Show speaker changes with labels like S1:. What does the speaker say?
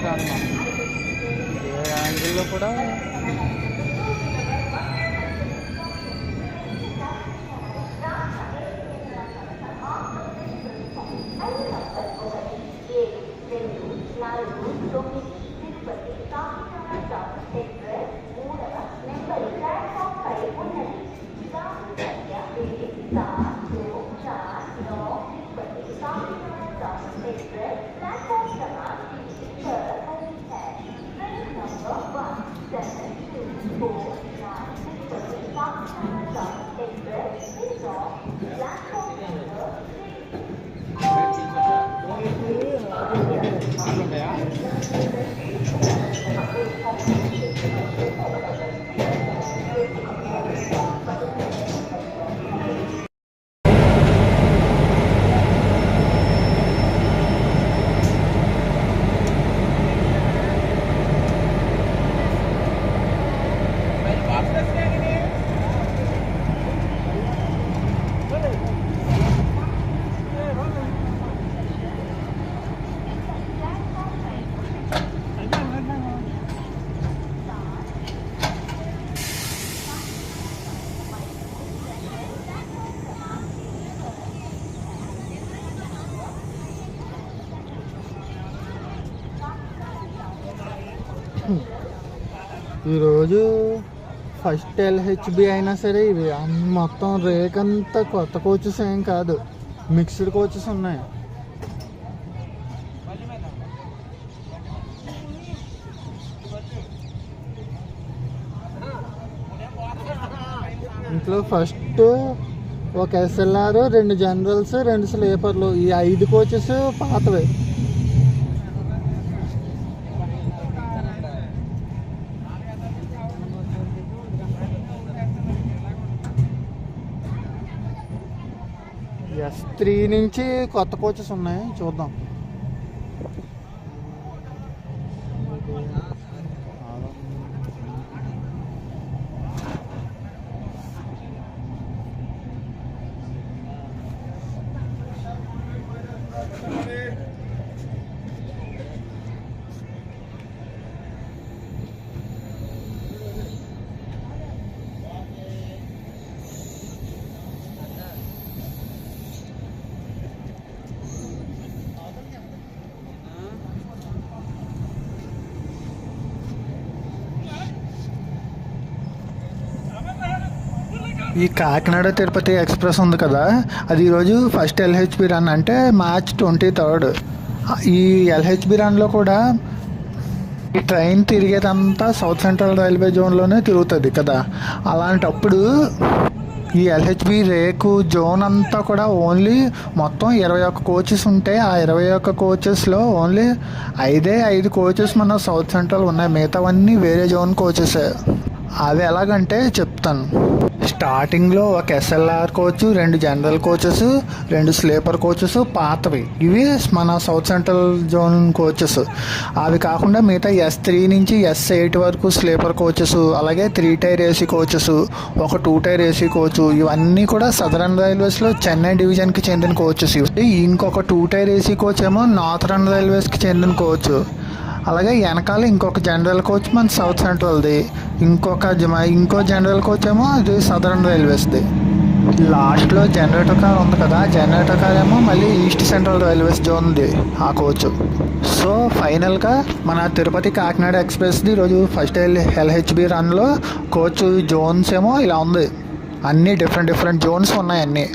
S1: రాదు మనకి ఏ యాంగిల్లో కూడా. ఈరోజు ఫస్ట్ ఎల్హెచ్బి అయినా సరే ఇవి మొత్తం రేక్ అంతా కొత్త కోచెస్ ఏం కాదు, మిక్స్డ్ కోచెస్ ఉన్నాయి. ఇంట్లో ఫస్ట్ ఒక ఎస్ఎల్ఆర్, 2 జనరల్స్, 2 స్లీపర్లు, ఈ 5 కోచెస్ పాతవే. S3 నుంచి కొత్త కోచెస్ ఉన్నాయి, చూద్దాం. ఈ కాకినాడ తిరుపతి ఎక్స్ప్రెస్ ఉంది కదా, అది ఈరోజు ఫస్ట్ ఎల్హెచ్బి రన్, అంటే March 23. ఈ ఎల్హెచ్బి రన్లో కూడా ఈ ట్రైన్ తిరిగేదంతా సౌత్ సెంట్రల్ రైల్వే జోన్లోనే తిరుగుతుంది కదా. అలాంటప్పుడు ఈ ఎల్హెచ్బి రేకు జోన్ అంతా కూడా ఓన్లీ మొత్తం 21 కోచెస్ ఉంటాయి. ఆ 21 కోచెస్లో ఓన్లీ 5 కోచెస్ మన సౌత్ సెంట్రల్ ఉన్నాయి, మిగతావన్నీ వేరే జోన్ కోచెసే. అవి ఎలాగంటే చెప్తాను. స్టార్టింగ్లో ఒక SLR coach, 2 general coaches, 2 sleeper coaches పాతవి, ఇవి మన సౌత్ సెంట్రల్ జోన్ కోచెస్. అవి కాకుండా మిగతా S3 నుంచి S8 వరకు స్లీపర్ కోచెస్, అలాగే 3 టైర్ ఏసీ కోచెస్, ఒక 2 టైర్ ఏసీ కోచ్, ఇవన్నీ కూడా సదరన్ రైల్వేస్లో చెన్నై డివిజన్కి చెందిన కోచెస్. ఇంకొక 2 టైర్ ఏసీ కోచ్ ఏమో నార్థరన్ రైల్వేస్కి చెందిన కోచ్. అలాగే వెనకాల ఇంకొక జనరల్ కోచ్ మన సౌత్ సెంట్రల్ది, ఇంకో జనరల్ కోచ్ ఏమో అది సదరన్ రైల్వేస్ది. లాస్ట్లో జనరేటర్ కార్ ఉంది కదా, జనరేటర్ కార్ ఏమో మళ్ళీ ఈస్ట్ సెంట్రల్ రైల్వేస్ జోన్ది ఆ కోచ్. సో ఫైనల్గా మన తిరుపతి కాకినాడ ఎక్స్ప్రెస్ది ఈరోజు ఫస్ట్ ఎల్హెచ్బి రన్లో కోచ్ జోన్స్ ఏమో ఇలా ఉంది. అన్నీ డిఫరెంట్ జోన్స్ ఉన్నాయి అన్నీ.